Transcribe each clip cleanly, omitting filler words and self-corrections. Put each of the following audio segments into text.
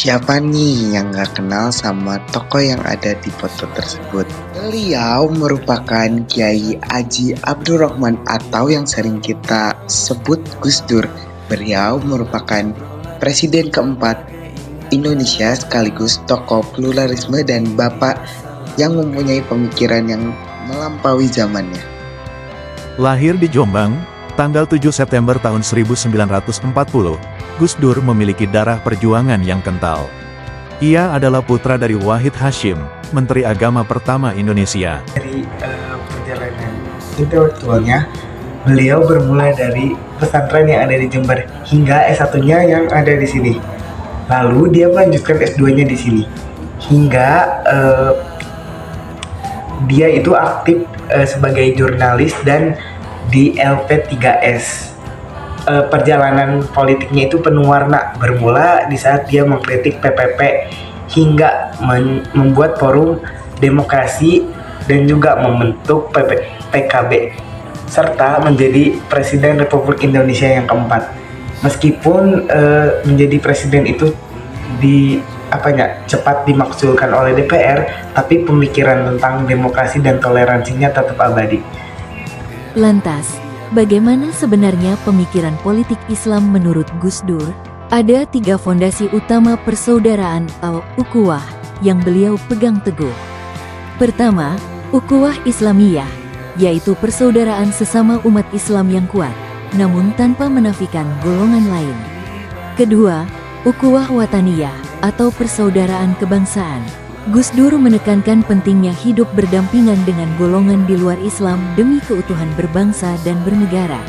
Siapa nih yang gak kenal sama tokoh yang ada di foto tersebut? Beliau merupakan Kiai Haji Abdurrahman atau yang sering kita sebut Gus Dur. Beliau merupakan Presiden keempat Indonesia sekaligus tokoh pluralisme dan bapak yang mempunyai pemikiran yang melampaui zamannya. Lahir di Jombang, tanggal 7 September tahun 1940, Gus Dur memiliki darah perjuangan yang kental. Ia adalah putra dari Wahid Hasyim, Menteri Agama pertama Indonesia. Dari perjalanan intelektualnya, beliau bermula dari pesantren yang ada di Jember hingga S1-nya yang ada di sini. Lalu dia melanjutkan S2-nya di sini. Hingga dia itu aktif sebagai jurnalis dan di LP3S. Perjalanan politiknya itu penuh warna, bermula di saat dia mengkritik PPP hingga membuat forum demokrasi dan juga membentuk PKB serta menjadi Presiden Republik Indonesia yang keempat. Meskipun menjadi presiden itu cepat dimakzulkan oleh DPR, tapi pemikiran tentang demokrasi dan toleransinya tetap abadi. Lantas, bagaimana sebenarnya pemikiran politik Islam menurut Gus Dur? Ada 3 fondasi utama persaudaraan atau ukhuwah yang beliau pegang teguh. Pertama, ukhuwah Islamiyah, yaitu persaudaraan sesama umat Islam yang kuat, namun tanpa menafikan golongan lain. Kedua, ukhuwah wataniyah atau persaudaraan kebangsaan. Gus Dur menekankan pentingnya hidup berdampingan dengan golongan di luar Islam demi keutuhan berbangsa dan bernegara.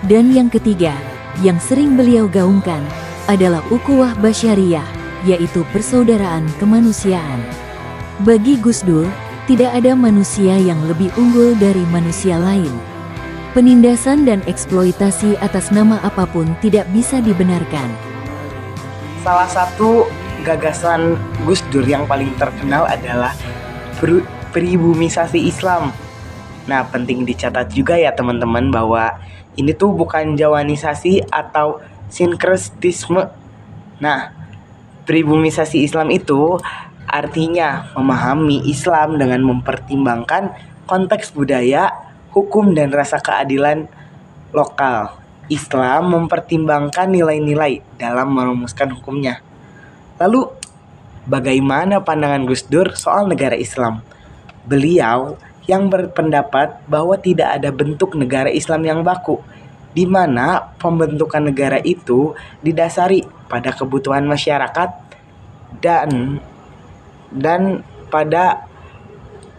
Dan yang ketiga, yang sering beliau gaungkan, adalah ukhuwah basyariyah, yaitu persaudaraan kemanusiaan. Bagi Gus Dur, tidak ada manusia yang lebih unggul dari manusia lain. Penindasan dan eksploitasi atas nama apapun tidak bisa dibenarkan. Salah satu gagasan Gus Dur yang paling terkenal adalah pribumisasi Islam. Nah, penting dicatat juga ya teman-teman bahwa ini tuh bukan jawanisasi atau sinkretisme. Nah, pribumisasi Islam itu artinya memahami Islam dengan mempertimbangkan konteks budaya, hukum, dan rasa keadilan lokal. Islam mempertimbangkan nilai-nilai dalam merumuskan hukumnya. Lalu, bagaimana pandangan Gus Dur soal negara Islam? Beliau yang berpendapat bahwa tidak ada bentuk negara Islam yang baku, di mana pembentukan negara itu didasari pada kebutuhan masyarakat dan pada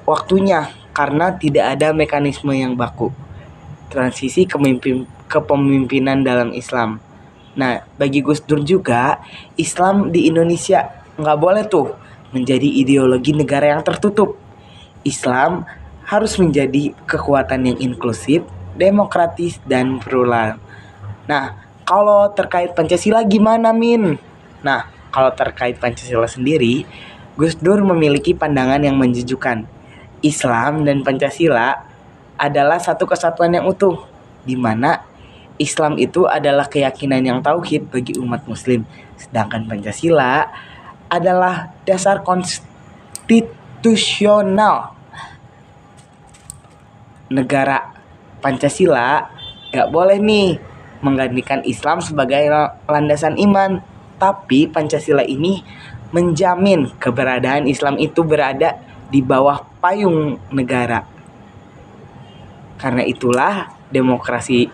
waktunya, karena tidak ada mekanisme yang baku. Transisi kepemimpinan dalam Islam. Nah, bagi Gus Dur juga, Islam di Indonesia nggak boleh tuh menjadi ideologi negara yang tertutup. Islam harus menjadi kekuatan yang inklusif, demokratis, dan plural. Nah, kalau terkait Pancasila gimana, Min? Nah, kalau terkait Pancasila sendiri, Gus Dur memiliki pandangan yang menjujukan. Islam dan Pancasila adalah satu kesatuan yang utuh, di mana Islam itu adalah keyakinan yang tauhid bagi umat muslim, sedangkan Pancasila adalah dasar konstitusional negara. Pancasila gak boleh nih menggantikan Islam sebagai landasan iman, tapi Pancasila ini menjamin keberadaan Islam itu berada di bawah payung negara. Karena itulah demokrasi,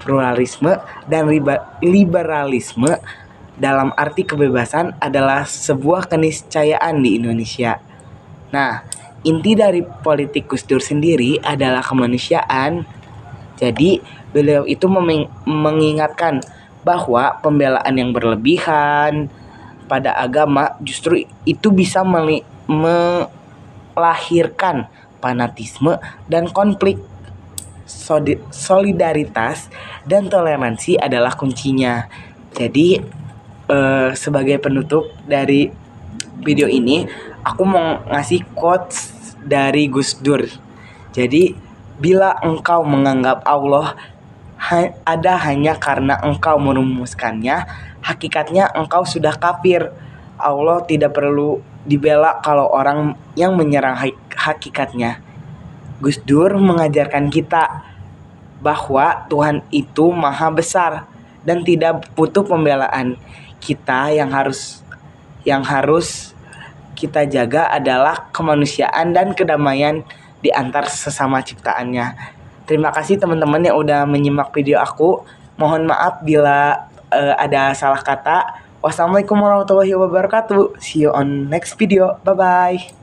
pluralisme, dan liberalisme dalam arti kebebasan adalah sebuah keniscayaan di Indonesia. Nah, inti dari politik Gus Dur sendiri adalah kemanusiaan. Jadi, beliau itu mengingatkan bahwa pembelaan yang berlebihan pada agama justru itu bisa melahirkan fanatisme dan konflik. Solidaritas dan toleransi adalah kuncinya. Jadi sebagai penutup dari video ini, aku mau ngasih quotes dari Gus Dur. Jadi, bila engkau menganggap Allah ada hanya karena engkau merumuskannya, hakikatnya engkau sudah kafir. Allah tidak perlu dibela kalau orang yang menyerang hakikatnya. Gus Dur mengajarkan kita bahwa Tuhan itu maha besar dan tidak butuh pembelaan. Kita yang harus kita jaga adalah kemanusiaan dan kedamaian di antar sesama ciptaannya. Terima kasih teman-teman yang udah menyimak video aku. Mohon maaf bila ada salah kata. Wassalamualaikum warahmatullahi wabarakatuh. See you on next video. Bye bye.